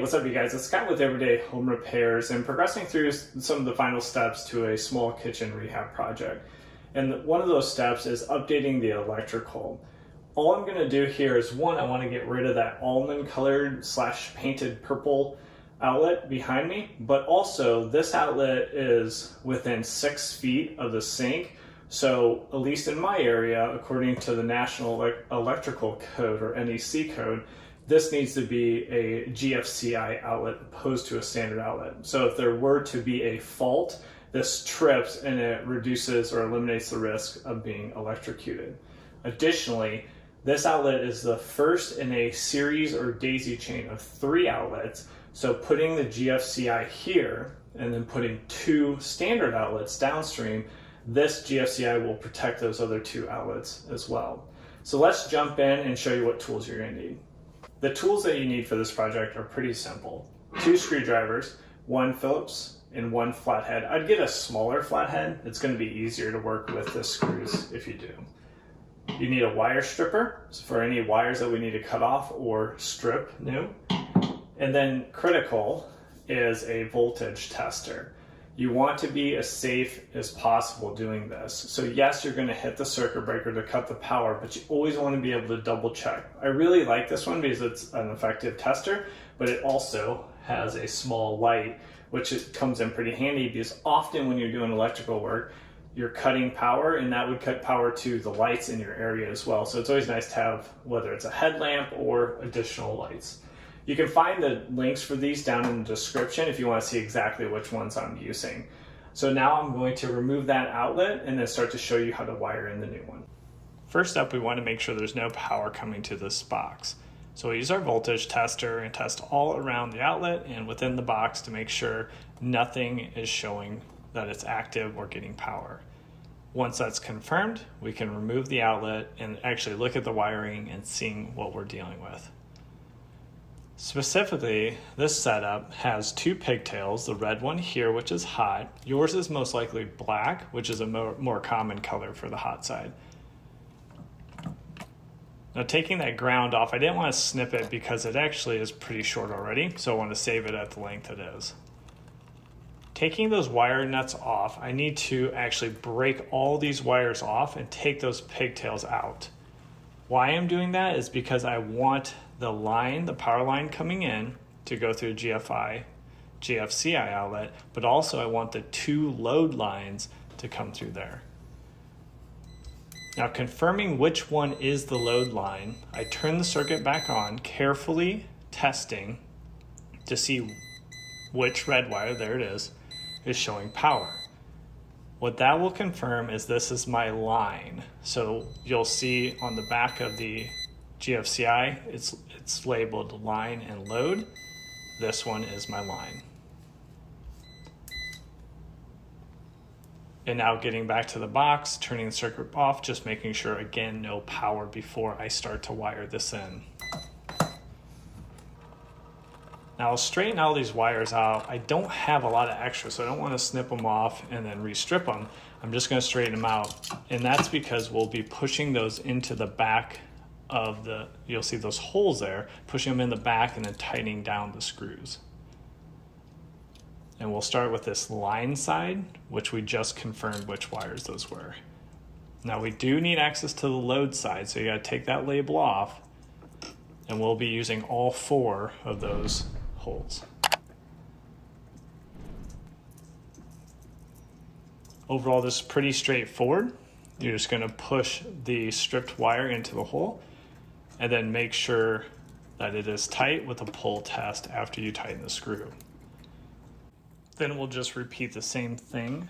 what's up you guys? It's Scott with Everyday Home Repairs and progressing through some of the final steps to a small kitchen rehab project. And one of those steps is updating the electrical. All I'm going to do here is one, I want to get rid of that almond colored / painted purple outlet behind me, but also this outlet is within 6 feet of the sink. So at least in my area, according to the National Electrical Code or NEC code, this needs to be a GFCI outlet opposed to a standard outlet. So if there were to be a fault, this trips and it reduces or eliminates the risk of being electrocuted. Additionally, this outlet is the first in a series or daisy chain of 3 outlets. So putting the GFCI here and then putting 2 standard outlets downstream, this GFCI will protect those other 2 outlets as well. So let's jump in and show you what tools you're going to need. The tools that you need for this project are pretty simple. 2 screwdrivers, 1 Phillips, and 1 flathead. I'd get a smaller flathead. It's going to be easier to work with the screws if you do. You need a wire stripper for any wires that we need to cut off or strip new. And then critical is a voltage tester. You want to be as safe as possible doing this. So yes, you're going to hit the circuit breaker to cut the power, but you always want to be able to double check. I really like this one because it's an effective tester, but it also has a small light, which comes in pretty handy because often when you're doing electrical work, you're cutting power and that would cut power to the lights in your area as well. So it's always nice to have, whether it's a headlamp or additional lights. You can find the links for these down in the description if you want to see exactly which ones I'm using. So now I'm going to remove that outlet and then start to show you how to wire in the new one. First up, we want to make sure there's no power coming to this box. So we use our voltage tester and test all around the outlet and within the box to make sure nothing is showing that it's active or getting power. Once that's confirmed, we can remove the outlet and actually look at the wiring and seeing what we're dealing with. Specifically, this setup has 2 pigtails, the red one here, which is hot. Yours is most likely black, which is a more common color for the hot side. Now taking that ground off, I didn't want to snip it because it actually is pretty short already, so I want to save it at the length it is. Taking those wire nuts off, I need to actually break all these wires off and take those pigtails out. Why I'm doing that is because I want the line, the power line coming in to go through GFCI outlet, but also I want the 2 load lines to come through there. Now confirming which one is the load line, I turn the circuit back on, carefully testing to see which red wire, there it is showing power. What that will confirm is this is my line. So you'll see on the back of the GFCI, it's labeled line and load. This one is my line. And now getting back to the box, turning the circuit off, just making sure again, no power before I start to wire this in. Now I'll straighten all these wires out. I don't have a lot of extra, so I don't want to snip them off and then restrip them. I'm just going to straighten them out. And that's because we'll be pushing those into the back of the, you'll see those holes there, pushing them in the back and then tightening down the screws. And we'll start with this line side, which we just confirmed which wires those were. Now we do need access to the load side, so you got to take that label off, and we'll be using all 4 of those holes. Overall, this is pretty straightforward. You're just going to push the stripped wire into the hole and then make sure that it is tight with a pull test after you tighten the screw. Then we'll just repeat the same thing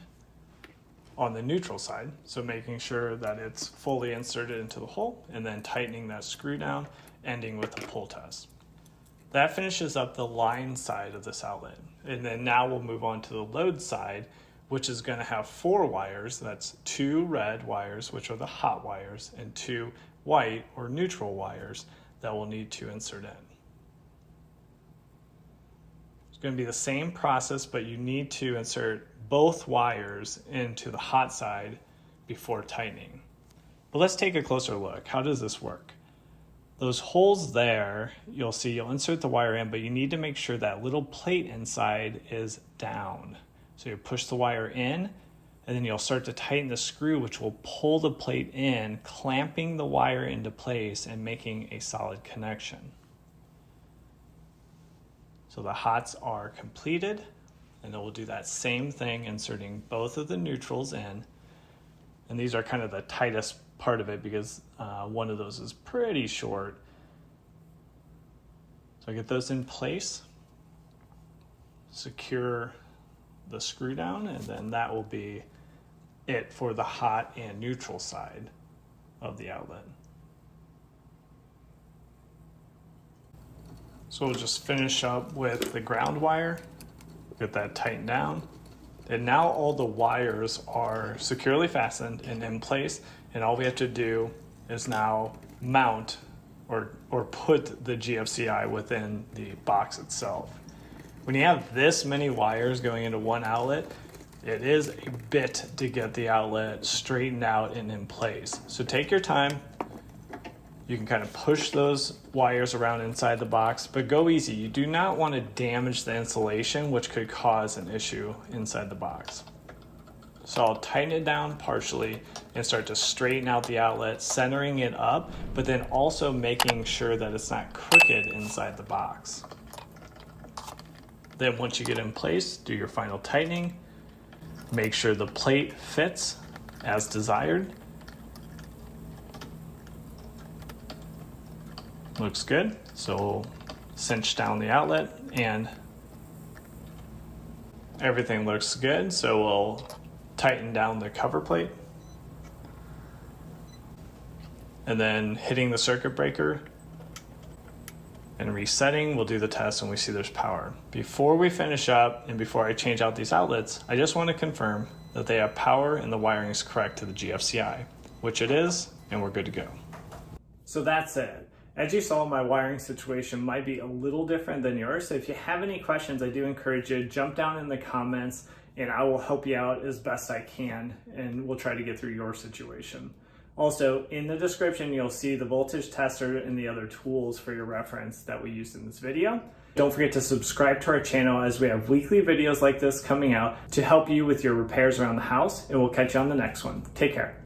on the neutral side. So making sure that it's fully inserted into the hole and then tightening that screw down, ending with a pull test. That finishes up the line side of this outlet. And then now we'll move on to the load side, which is going to have 4 wires. That's 2 red wires, which are the hot wires, and 2 white or neutral wires that we'll need to insert in. It's going to be the same process, but you need to insert both wires into the hot side before tightening. But let's take a closer look. How does this work? those holes there, you'll see you'll insert the wire in, but you need to make sure that little plate inside is down. So you push the wire in, and then you'll start to tighten the screw, which will pull the plate in, clamping the wire into place and making a solid connection. So the hots are completed, and then we'll do that same thing, inserting both of the neutrals in. And these are kind of the tightest part of it because one of those is pretty short. So I get those in place, secure the screw down, and then that will be it for the hot and neutral side of the outlet. So we'll just finish up with the ground wire, get that tightened down. And now all the wires are securely fastened and in place, and all we have to do is now mount or put the GFCI within the box itself. When you have this many wires going into one outlet, it is a bit to get the outlet straightened out and in place. So take your time. You can kind of push those wires around inside the box, but go easy. You do not want to damage the insulation, which could cause an issue inside the box. So I'll tighten it down partially and start to straighten out the outlet, centering it up, but then also making sure that it's not crooked inside the box. Then once you get in place, do your final tightening. Make sure the plate fits as desired. Looks good. So we'll cinch down the outlet and everything looks good. So we'll tighten down the cover plate. And then hitting the circuit breaker and resetting, we'll do the test and we see there's power. Before we finish up and before I change out these outlets, I just want to confirm that they have power and the wiring is correct to the GFCI, which it is, and we're good to go. So that's it. As you saw, my wiring situation might be a little different than yours. So if you have any questions, I do encourage you to jump down in the comments and I will help you out as best I can, and we'll try to get through your situation. Also, in the description, you'll see the voltage tester and the other tools for your reference that we used in this video. Don't forget to subscribe to our channel as we have weekly videos like this coming out to help you with your repairs around the house, and we'll catch you on the next one. Take care.